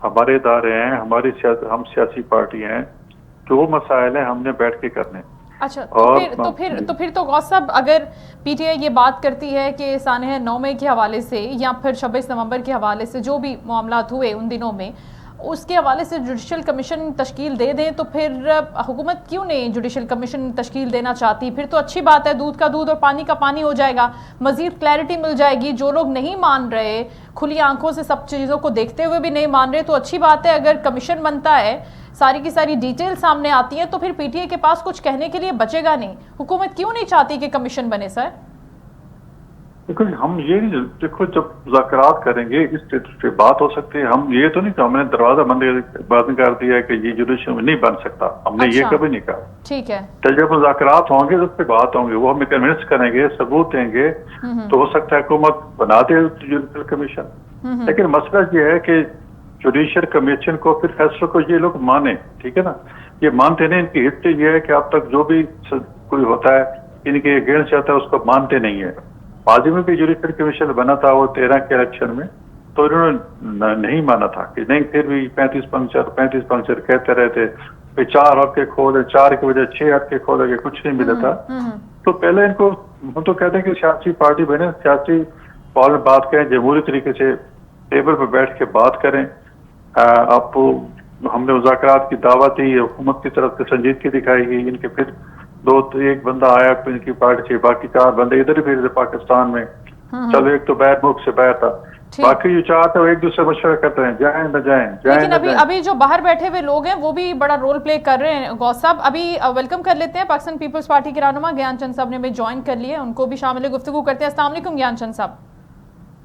ہمارے ادارے ہیں، ہم سیاسی پارٹی ہیں، جو مسائل ہیں ہم نے بیٹھ کے کرنے. اچھا تو پھر غوث صاحب اگر پی ٹی آئی یہ بات کرتی ہے کہ سانحہ 9 مئی کے حوالے سے یا پھر 26 نومبر کے حوالے سے جو بھی معاملات ہوئے ان دنوں میں اس کے حوالے سے جوڈیشل کمیشن تشکیل دے دیں، تو پھر حکومت کیوں نہیں جوڈیشل کمیشن تشکیل دینا چاہتی؟ پھر تو اچھی بات ہے، دودھ کا دودھ اور پانی کا پانی ہو جائے گا، مزید کلیئرٹی مل جائے گی. جو لوگ نہیں مان رہے، کھلی آنکھوں سے سب چیزوں کو دیکھتے ہوئے بھی نہیں مان رہے، تو اچھی بات ہے. اگر کمیشن بنتا ہے، ساری کی ساری ڈیٹیل سامنے آتی ہیں، تو پھر پی ٹی آئی کے پاس کچھ کہنے کے لیے بچے گا نہیں. حکومت کیوں نہیں چاہتی کہ کمیشن بنے سر؟ دیکھو ہم یہ دیکھو جب مذاکرات کریں گے اس پہ بات ہو سکتی ہے. ہم یہ تو نہیں کہ ہم نے دروازہ بند کر دیا کہ یہ جوڈیشل نہیں بن سکتا، ہم نے یہ کبھی نہیں کہا. ٹھیک ہے، تو جب مذاکرات ہوں گے اس پہ بات ہوں گے، وہ ہمیں کنونس کریں گے، ثبوت دیں گے، تو ہو سکتا ہے حکومت بنا دے جوڈیشل کمیشن. لیکن مسئلہ یہ ہے کہ جوڈیشل کمیشن کو پھر فیصلوں کو یہ لوگ مانیں. ٹھیک ہے نا، یہ مانتے نہیں. ان کی ہسٹری یہ ہے کہ اب تک جو بھی کوئی ہوتا ہے ان کے اگینسٹ جاتا ہے اس کو مانتے نہیں ہے. ماضی میں بھی جوڈیشل کمیشن بنا تھا وہ 13 کے الیکشن میں، تو انہوں نے نہیں مانا تھا کہ نہیں، پھر بھی 35 پنکچر کہتے رہتے. 4 ہفتے کھولے، 4 کی وجہ 6 ہفتے کھولے گے، کچھ نہیں ملا تھا. تو پہلے ان کو ہم تو کہتے ہیں کہ سیاسی پارٹی بنے، سیاسی فارم بات کریں، جمہوری طریقے سے ٹیبل پہ بیٹھ کے بات کریں. اب ہم نے مذاکرات کی دعوت دی، حکومت کی طرف سے سنجیدگی دکھائی گئی. ان کے پھر ایک بندہ آیا ان کی پارٹی سے، باقی 4 بندے ادھر ہی پھر پاکستان میں. چلو ایک تو باہر ملک سے باہر تھا، باقی جو چاہتے ہیں وہ ایک دوسرے مشورہ کرتے ہیں، جائیں نہ جائیں. لیکن ابھی جو باہر بیٹھے ہوئے لوگ ہیں وہ بھی بڑا رول پلے کر رہے ہیں. غوث صاحب ابھی ویلکم کر لیتے ہیں پاکستان پیپلز پارٹی کے رہنما گیان چند صاحب نے بھی جوائن کر لیے، ان کو بھی شامل گفتگو کرتے ہیں. السلام علیکم گیان چند صاحب.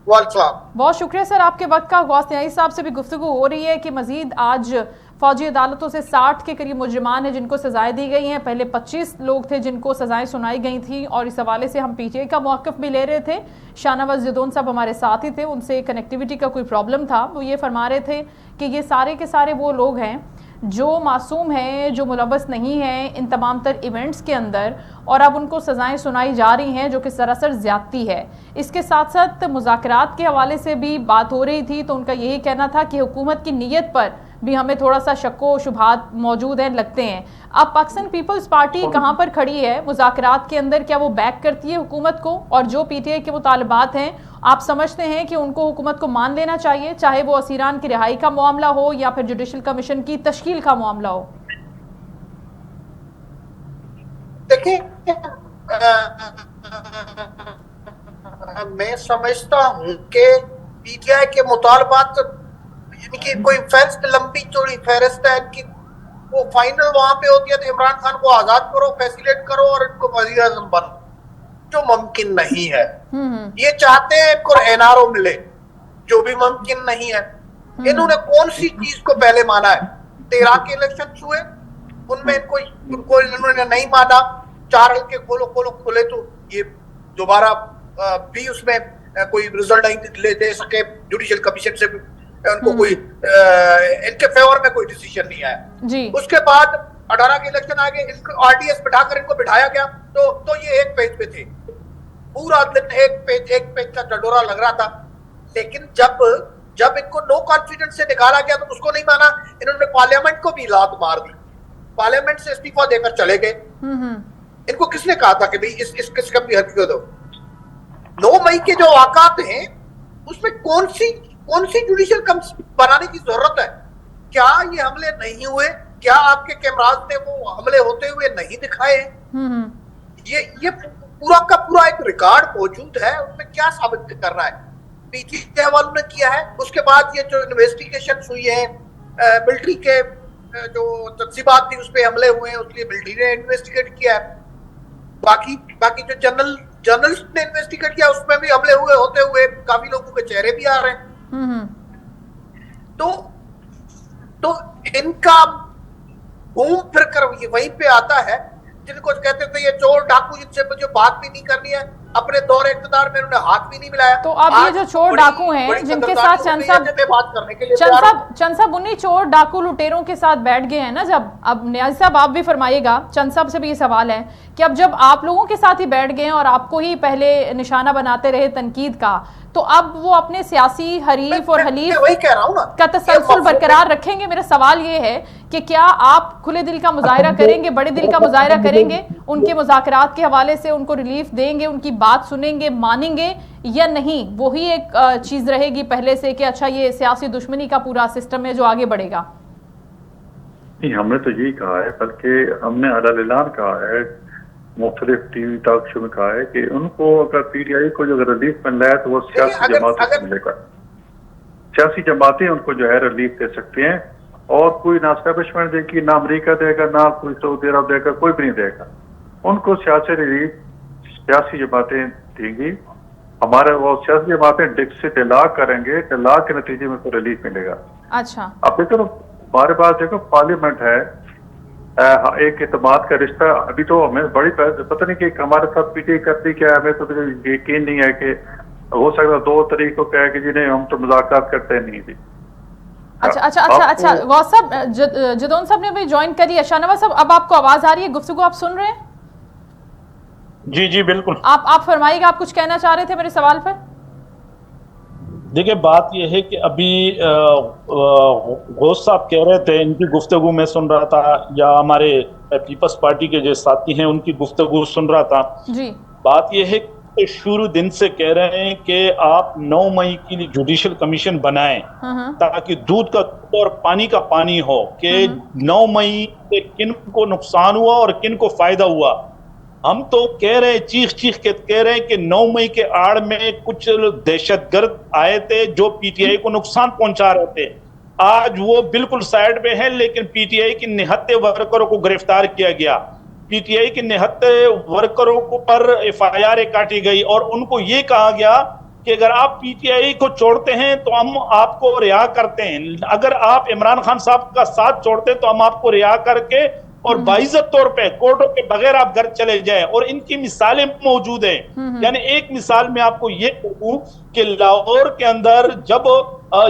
بہت شکریہ سر آپ کے وقت کا. غوث نیازی صاحب سے بھی گفتگو ہو رہی ہے کہ مزید آج فوجی عدالتوں سے 60 کے قریب مجرمان ہیں جن کو سزائیں دی گئی ہیں. پہلے 25 لوگ تھے جن کو سزائیں سنائی گئی تھیں، اور اس حوالے سے ہم پی ٹی آئی کا موقف بھی لے رہے تھے. شاہ نواز زیدون صاحب ہمارے ساتھ ہی تھے، ان سے کنیکٹیویٹی کا کوئی پرابلم تھا. وہ یہ فرما رہے تھے کہ یہ سارے کے سارے وہ لوگ ہیں جو معصوم ہیں، جو ملوث نہیں ہیں ان تمام تر ایونٹس کے اندر، اور اب ان کو سزائیں سنائی جا رہی ہیں جو کہ سراسر زیادتی ہے. اس کے ساتھ ساتھ مذاکرات کے حوالے سے بھی بات ہو رہی تھی، تو ان کا یہی کہنا تھا کہ حکومت کی نیت پر بھی ہمیں تھوڑا سا شک و شبہات موجود ہیں لگتے ہیں. اب پاکستان پیپلز پارٹی کہاں پر کھڑی ہے مذاکرات کے اندر؟ کیا وہ بیک کرتی ہے حکومت کو؟ اور جو پی ٹی آئی کے مطالبات ہیں آپ سمجھتے ہیں کہ ان کو حکومت کو مان لینا چاہیے، چاہے وہ اسیران کی رہائی کا معاملہ ہو یا پھر جوڈیشل کمیشن کی تشکیل کا معاملہ ہو؟ دیکھیں میں سمجھتا ہوں کہ پی ٹی آئی کے مطالبات یعنی کہ کوئی فہرست لمبی چوڑی فہرست ہے ان کی، وہ فائنل وہاں پہ ہوتی ہے تو عمران خان کو آزاد کرو، فیسیلیٹ کرو اور ان کو وزیر اعظم بنو، جو ممکن نہیں ہے. یہ چاہتے ہیں ان کو این آر او ملے، جو بھی ممکن نہیں ہے. انہوں نے کون سی چیز کو پہلے مانا ہے؟ 13 کے الیکشن ہوئے ان میں ان کو انہوں نے نہیں مانا. 4 حلقے کھولے تو یہ دوبارہ بھی اس میں کوئی رزلٹ نہیں دے سکے. جوڈیشل کمیشن سے ان کو کوئی ان کے فیور میں کوئی ڈیسیژن نہیں آیا. اس کے بعد 18 کے الیکشن آگے آر ڈی ایس بٹھا کر ان کو بٹھایا گیا تو یہ ایک پیج پہ تھے، پورا دن ایک پیج کا ڈڈورا لگ رہا تھا. لیکن جب ان کو نو کانفیڈنس سے نکالا گیا تو اس کو نہیں مانا. انہوں نے پارلیمنٹ کو بھی لات مار دی، پارلیمنٹ سے استعفیٰ دے کر چلے گئے. ان کو کس نے کہا تھا کہ بھئی اس قسم کی حرکت دو؟ 9 مئی کے جو واقعات ہیں اس میں کون سی جوڈیشل بنانے کی ضرورت ہے؟ کیا یہ حملے نہیں ہوئے؟ کیا آپ کے کیمراز نے وہ حملے ہوتے ہوئے نہیں دکھائے؟ یہ پورا کا پورا ایک ریکارڈ موجود ہے، اس میں کیا ثابت کرنا ہے؟ پی ٹی آئی والوں نے کیا ہے. اس کے بعد یہ جو انویسٹیگیشن ہوئی ہے ملٹری کے جو تنصیبات تھی اس پہ حملے ہوئے ہیں، اس لیے ملٹری نے انویسٹیگیٹ کیا ہے. باقی جو جرنلسٹ نے انویسٹیگیٹ کیا اس میں بھی حملے ہوتے ہوئے کافی لوگوں کے چہرے بھی آ رہے ہیں. تو ان کا گھوم پھر کر وہیں پہ آتا ہے جن کو کہتے تھے یہ چور ڈاکو جن سے مجھے بات بھی نہیں کرنی ہے. اپنے دور اقتدار میں انہوں نے ہاتھ بھی نہیں ملایا. تو اب یہ جو چور ڈاکو ہیں جن کے ساتھ چند صاحب انہی چور ڈاکو لٹیروں کے ساتھ بیٹھ گئے ہیں نا. جب اب نیازی صاحب آپ بھی فرمائیے گا، چند صاحب سے بھی یہ سوال ہے کہ اب جب آپ لوگوں کے ساتھ ہی بیٹھ گئے ہیں اور آپ کو ہی پہلے نشانہ بناتے رہے تنقید کا، تو اب وہ اپنے سیاسی حریف اور حلیف وہی کہہ رہا ہوں نا کا تسلسل برقرار رکھیں گے. میرا سوال یہ ہے کہ کیا آپ کھلے دل کا مظاہرہ کریں گے, بڑے دل کا مظاہرہ کریں گے, ان کے مذاکرات کے حوالے سے ان کو ریلیف دیں گے, ان کی بات سنیں گے, مانیں گے, یا نہیں وہی ایک چیز رہے گی پہلے سے کہ اچھا یہ سیاسی دشمنی کا پورا سسٹم ہے جو آگے بڑھے گا؟ نہیں, ہم نے تو یہی کہا ہے, بلکہ ہم نے علی اعلان کہا ہے, مختلف ٹی وی ٹاک شو میں کہا ہے کہ ان کو اگر پی ٹی آئی کو جو ریلیف مل رہا ہے تو وہ سیاسی جماعتوں سے ملے گا. سیاسی جماعتیں ان کو جو ہے ریلیف دے سکتے ہیں, اور کوئی نہ اسٹیبلشمنٹ دے گی, نہ امریکہ دے گا, نہ کوئی سعودی عرب دے گا, کوئی بھی نہیں دے گا. ان کو سیاسی ریلیف سیاسی جماعتیں دیں گی. ہمارے وہ سیاسی جماعتیں سے ڈیلاگ کریں گے, ڈیلاگ کے نتیجے میں کو ریلیف ملے گا. اچھا, اب دیکھو ہمارے پاس دیکھو پارلیمنٹ ہے, ایک اعتماد کا رشتہ. ابھی تو ہمیں بڑی پتہ نہیں کہ ہمارے ساتھ پی ٹی آئی کرتی کیا ہے, ہمیں تو یقین نہیں ہے کہ ہو سکتا 2 طریقوں کا ہے کہ جنہیں ہم تو مذاکرات کرتے نہیں تھے. اچھا غوث صاحب, جدون صاحب نے بھی جوائن کری ہے. شاہنواز صاحب اب آپ کو آواز آ رہی ہے, گفتگو آپ سن رہے ہیں؟ جی بالکل. آپ فرمائیے گا, آپ کچھ کہنا چاہ رہے تھے میرے سوال پر؟ دیکھیں بات یہ ہے کہ ابھی غوث صاحب کہہ رہے تھے, ان کی گفتگو میں سن رہا تھا, یا ہمارے پیپلز پارٹی کے جو ساتھی ہیں ان کی گفتگو سن رہا تھا. جی, بات یہ ہے کہ شروع دن سے کہہ رہے ہیں کہ آپ 9 مئی کی لیے جوڈیشل کمیشن بنائیں تاکہ دودھ کا دودھ اور پانی کا پانی ہو, کہ 9 مئی سے کن کو نقصان ہوا اور کن کو فائدہ ہوا. ہم تو کہہ رہے ہیں, چیخ کے کہہ رہے ہیں کہ 9 مئی کے آڑ میں کچھ دہشت گرد آئے تھے جو پی ٹی آئی کو نقصان پہنچا رہے تھے. آج وہ بالکل سائڈ میں ہے, لیکن پی ٹی آئی کے 79 ورکروں کو گرفتار کیا گیا. پی ٹی آئی کے 79 ورکروں کو پر FIR کاٹی گئی, اور ان کو یہ کہا گیا کہ اگر آپ پی ٹی آئی کو چھوڑتے ہیں تو ہم آپ کو رہا کرتے ہیں, اگر آپ عمران خان صاحب کا ساتھ چھوڑتے ہیں تو ہم آپ کو رہا کر کے اور باعزت طور پہ کورٹوں کے بغیر آپ گھر چلے جائیں. اور ان کی مثالیں موجود ہیں. یعنی ایک مثال میں آپ کو یہ کہوں کہ لاہور کے اندر جب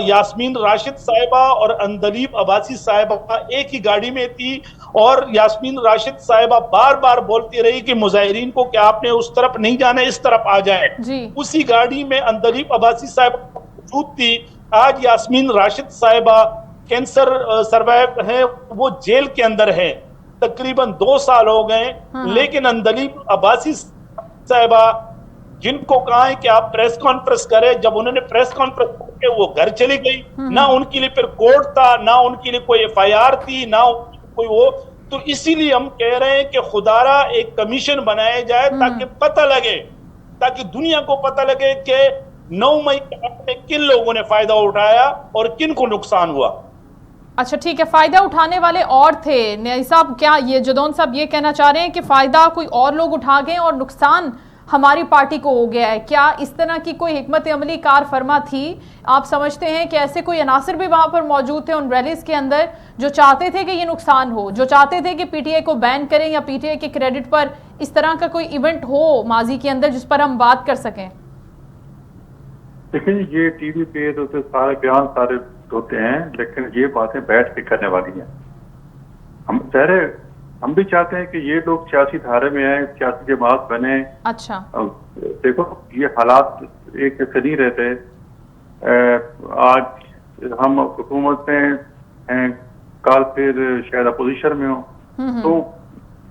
یاسمین راشد صاحبہ اور اندلیب عباسی صاحبہ ایک ہی گاڑی میں تھی, اور یاسمین راشد صاحبہ بار بار بولتی رہی کہ مظاہرین کو کہ آپ نے اس طرف نہیں جانا, اس طرف آ جائیں. اسی گاڑی میں اندلیب عباسی صاحبہ موجود تھی. آج یاسمین راشد صاحبہ کینسر سروائیو ہے, وہ جیل کے اندر ہے, تقریباً 2 سال ہو گئے. لیکن اندلیب عباسی صاحبہ جن کو کہا ہے کہ آپ پریس کانفرنس کریں, جب انہوں نے پریس کانفرنس کر کے وہ گھر چلی گئی, نہ ان کے لیے پھر کورٹ تھا, نہ ان کے لیے کوئی FIR تھی, نہ کوئی وہ. تو اسی لیے ہم کہہ رہے ہیں کہ خدارا ایک کمیشن بنایا جائے تاکہ پتہ لگے, تاکہ دنیا کو پتہ لگے کہ 9 مئی میں کن لوگوں نے فائدہ اٹھایا اور کن کو نقصان ہوا. اچھا ٹھیک ہے, فائدہ اٹھانے والے اور تھے. نیازی صاحب کیا یہ جدون صاحب یہ کہنا چاہ رہے ہیں کہ فائدہ کوئی اور لوگ اٹھا گئے اور نقصان ہماری پارٹی کو ہو گیا ہے؟ کیا اس طرح کی کوئی حکمت عملی کار فرما تھی؟ آپ سمجھتے ہیں کہ ایسے کوئی عناصر بھی وہاں پر موجود تھے ان ریلیز کے اندر جو چاہتے تھے کہ یہ نقصان ہو, جو چاہتے تھے کہ پی ٹی آئی کو بین کریں, یا پی ٹی آئی کے کریڈٹ پر اس طرح کا کوئی ایونٹ ہو ماضی کے اندر جس پر ہم بات کر سکیں؟ دیکھیں یہ ٹی وی پہ تو سارے بیان سارے ہوتے ہیں, لیکن یہ باتیں بیٹھ کے کرنے والی ہیں. ہم بھی چاہتے ہیں کہ یہ لوگ سیاسی دھارے میں آئیں, سیاسی جماعت بنے. اچھا دیکھو یہ حالات ایک جیسے نہیں رہتے. آج ہم حکومت میں ہیں, کل پھر شاید اپوزیشن میں ہوں, تو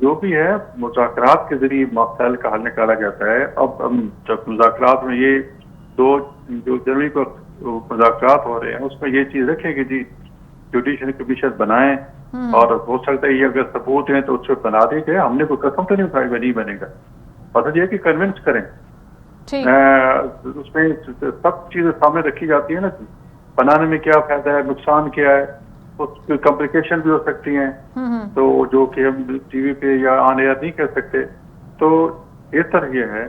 جو بھی ہے مذاکرات کے ذریعے مسائل کا حل نکالا جاتا ہے. اب ہم جب مذاکرات میں یہ 2 جو جنوری کو مذاکرات ہو رہے ہیں اس میں یہ چیز رکھیں کہ جی جوڈیشل کمیشن بنائیں, اور ہو سکتا ہے یہ اگر ثبوت ہیں تو اس سے بنا دے گئے. ہم نے کوئی قسم تو نہیں اٹھائی وہ نہیں بنے گا, مطلب یہ کہ کنونس کریں. اس میں سب چیزیں سامنے رکھی جاتی ہیں نا, بنانے میں کیا فائدہ ہے, نقصان کیا ہے, اس کی کمپلیکیشن بھی ہو سکتی ہیں, تو جو کہ ہم ٹی وی پہ یا آن ایئر نہیں کر سکتے. تو بہتر یہ ہے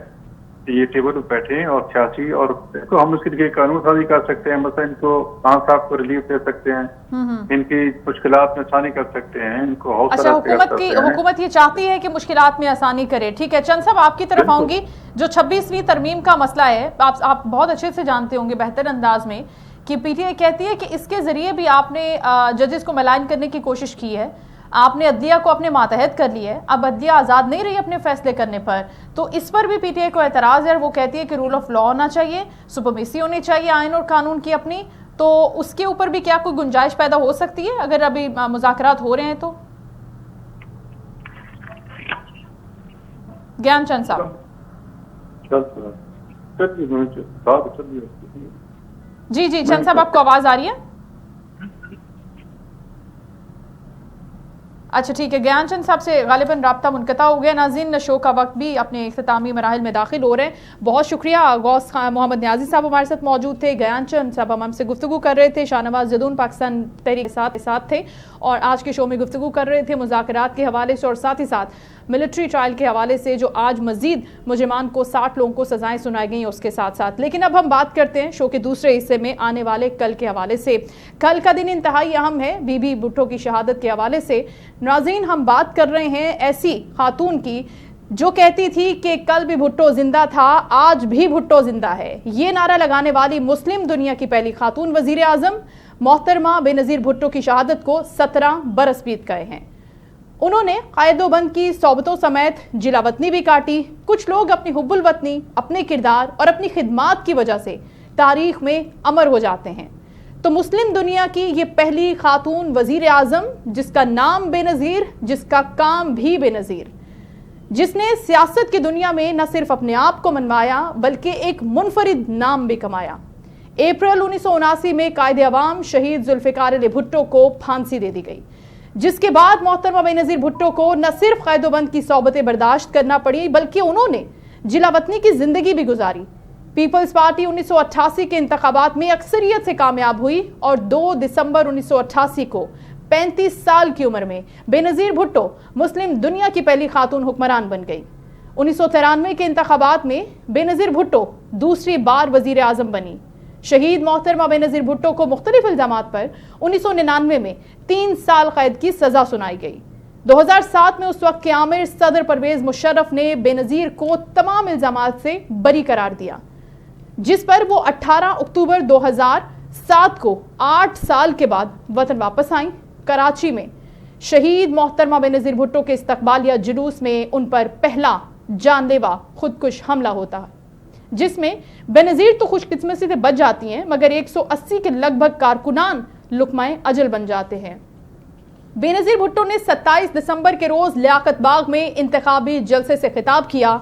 کہ یہ ٹیبل پہ بیٹھیں اور سیاسی, اور دیکھو ہم اس کے لیے قانون سازی کر سکتے ہیں. مثلا ان کو خان صاحب کو ریلیف دے سکتے ہیں, ان کی مشکلات میں آسانی کر سکتے ہیں, ان کو حوصلہ حکومت یہ چاہتی ہے کہ مشکلات میں آسانی کرے. ٹھیک ہے, چند صاحب آپ کی طرف آؤں گی. جو 26ویں ترمیم کا مسئلہ ہے, آپ بہت اچھے سے جانتے ہوں گے بہتر انداز میں کہ پی ٹی آئی کہتی ہے کہ اس کے ذریعے بھی آپ نے ججز کو ملائن کرنے کی کوشش کی ہے. آپ نے عدلیہ کو اپنے ماتحت کر لیا ہے, اب عدلیہ آزاد نہیں رہی اپنے فیصلے کرنے پر, تو اس پر بھی پی ٹی آئی کو اعتراض ہے. وہ کہتی ہے کہ رول آف لا ہونا چاہیے, سپرمیسی ہونی چاہیے آئین اور قانون کی اپنی, تو اس کے اوپر بھی کیا کوئی گنجائش پیدا ہو سکتی ہے اگر ابھی مذاکرات ہو رہے ہیں تو؟ گیان چند صاحب. جی جی چند صاحب, آپ کو آواز آ رہی ہے؟ اچھا ٹھیک ہے, گیان چند صاحب سے غالباً رابطہ منقطع ہو گیا. ناظرین, شو کا وقت بھی اپنے اختتامی مراحل میں داخل ہو رہے ہیں. بہت شکریہ, غوث محمد نیازی صاحب ہمارے ساتھ موجود تھے, گیان چند صاحب ہم سے گفتگو کر رہے تھے, شاہنواز زدون پاکستان تحریک کے ساتھ تھے اور آج کے شو میں گفتگو کر رہے تھے مذاکرات کے حوالے سے اور ساتھ ہی ساتھ ملٹری ٹرائل کے حوالے سے جو آج مزید مجرمان کو 60 لوگوں کو سزائیں سنائی گئیں اس کے ساتھ ساتھ. لیکن اب ہم بات کرتے ہیں شو کے دوسرے حصے میں آنے والے کل کے حوالے سے. کل کا دن انتہائی اہم ہے بی بی بھٹو کی شہادت کے حوالے سے. ناظرین, ہم بات کر رہے ہیں ایسی خاتون کی جو کہتی تھی کہ کل بھی بھٹو زندہ تھا, آج بھی بھٹو زندہ ہے. یہ نعرہ لگانے والی مسلم دنیا کی پہلی خاتون وزیر اعظم محترمہ بے نظیر بھٹو کی شہادت کو 17 برس بیت گئے ہیں. انہوں نے قائد و بند کی صحبتوں سمیت جلا وطنی بھی کاٹی. کچھ لوگ اپنی حب الوطنی, اپنے کردار اور اپنی خدمات کی وجہ سے تاریخ میں امر ہو جاتے ہیں. تو مسلم دنیا کی یہ پہلی خاتون وزیر اعظم, جس کا نام بے نظیر, جس کا کام بھی بے نظیر, جس نے سیاست کی دنیا میں نہ صرف اپنے آپ کو منوایا بلکہ ایک منفرد نام بھی کمایا. اپریل 1979 میں قائد عوام شہید ذوالفقار علی بھٹو کو پھانسی دے دی گئی, جس کے بعد محترمہ بے نظیر بھٹو کو نہ صرف قائد و بند کی صحبتیں برداشت کرنا پڑی بلکہ انہوں نے جلا وطنی کی زندگی بھی گزاری. پیپلز پارٹی 1988 کے انتخابات میں اکثریت سے کامیاب ہوئی اور 2 دسمبر 1988 کو 35 سال کی عمر میں بے نظیر بھٹو مسلم دنیا کی پہلی خاتون حکمران بن گئی. 1993 کے انتخابات میں بے نظیر بھٹو دوسری بار وزیر اعظم بنی. شہید محترمہ بے نظیر بھٹو کو مختلف الزامات پر 1999 میں 3 سال قید کی سزا سنائی گئی. 2007 میں اس وقت کے آمر صدر پرویز مشرف نے بے نظیر کو تمام الزامات سے بری قرار دیا, جس پر وہ 18 اکتوبر 2007 کو 8 سال کے بعد وطن واپس آئیں. کراچی میں شہید محترمہ بے نظیر بھٹو کے استقبالیہ جلوس میں ان پر پہلا جان لیوا خودکش حملہ ہوتا ہے, جس میں بے نظیر تو خوش قسمتی سے بچ جاتی ہیں مگر 180 کے لگ بھگ کارکنان لقمۂ اجل بن جاتے ہیں. بے نظیر بھٹو نے 27 دسمبر کے روز لیاقت باغ میں انتخابی جلسے سے خطاب کیا,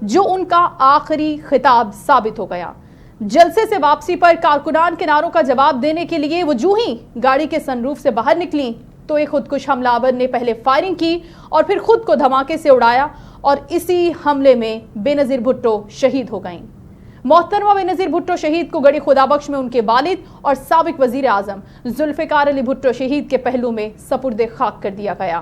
جو ان کا آخری خطاب ثابت ہو گیا. جلسے سے واپسی پر کارکنان کے نعروں کا جواب دینے کے لیے وہ جو ہی گاڑی کے سن روف سے باہر نکلیں تو ایک خودکش حملہ آور نے پہلے فائرنگ کی اور پھر خود کو دھماکے سے اڑایا اور اسی حملے میں بے نظیر بھٹو شہید ہو گئیں. محترمہ بے نظیر بھٹو شہید کو گڑی خدا بخش میں ان کے والد اور سابق وزیر اعظم ذوالفقار علی بھٹو شہید کے پہلو میں سپرد خاک کر دیا گیا.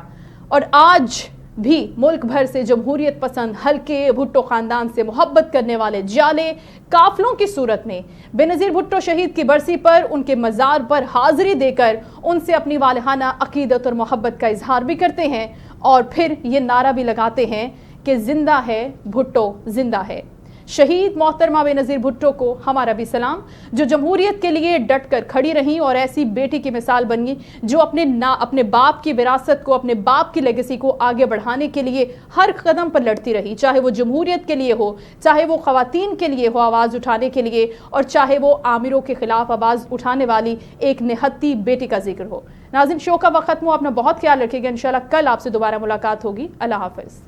اور آج بھی ملک بھر سے جمہوریت پسند ہلکے بھٹو خاندان سے محبت کرنے والے جالے قافلوں کی صورت میں بے نظیر بھٹو شہید کی برسی پر ان کے مزار پر حاضری دے کر ان سے اپنی والہانہ عقیدت اور محبت کا اظہار بھی کرتے ہیں اور پھر یہ نعرہ بھی لگاتے ہیں کہ زندہ ہے بھٹو, زندہ ہے. شہید محترمہ بے نظیر بھٹو کو ہمارا بھی سلام, جو جمہوریت کے لیے ڈٹ کر کھڑی رہیں اور ایسی بیٹی کی مثال بنی جو اپنے باپ کی وراثت کو, اپنے باپ کی لیگیسی کو آگے بڑھانے کے لیے ہر قدم پر لڑتی رہی, چاہے وہ جمہوریت کے لیے ہو, چاہے وہ خواتین کے لیے ہو آواز اٹھانے کے لیے, اور چاہے وہ آمروں کے خلاف آواز اٹھانے والی ایک نہتی بیٹی کا ذکر ہو. ناظرین, شو کا وقت ختم ہو, اپنا بہت خیال رکھیے گا. انشاءاللہ کل آپ سے دوبارہ ملاقات ہوگی. اللہ حافظ.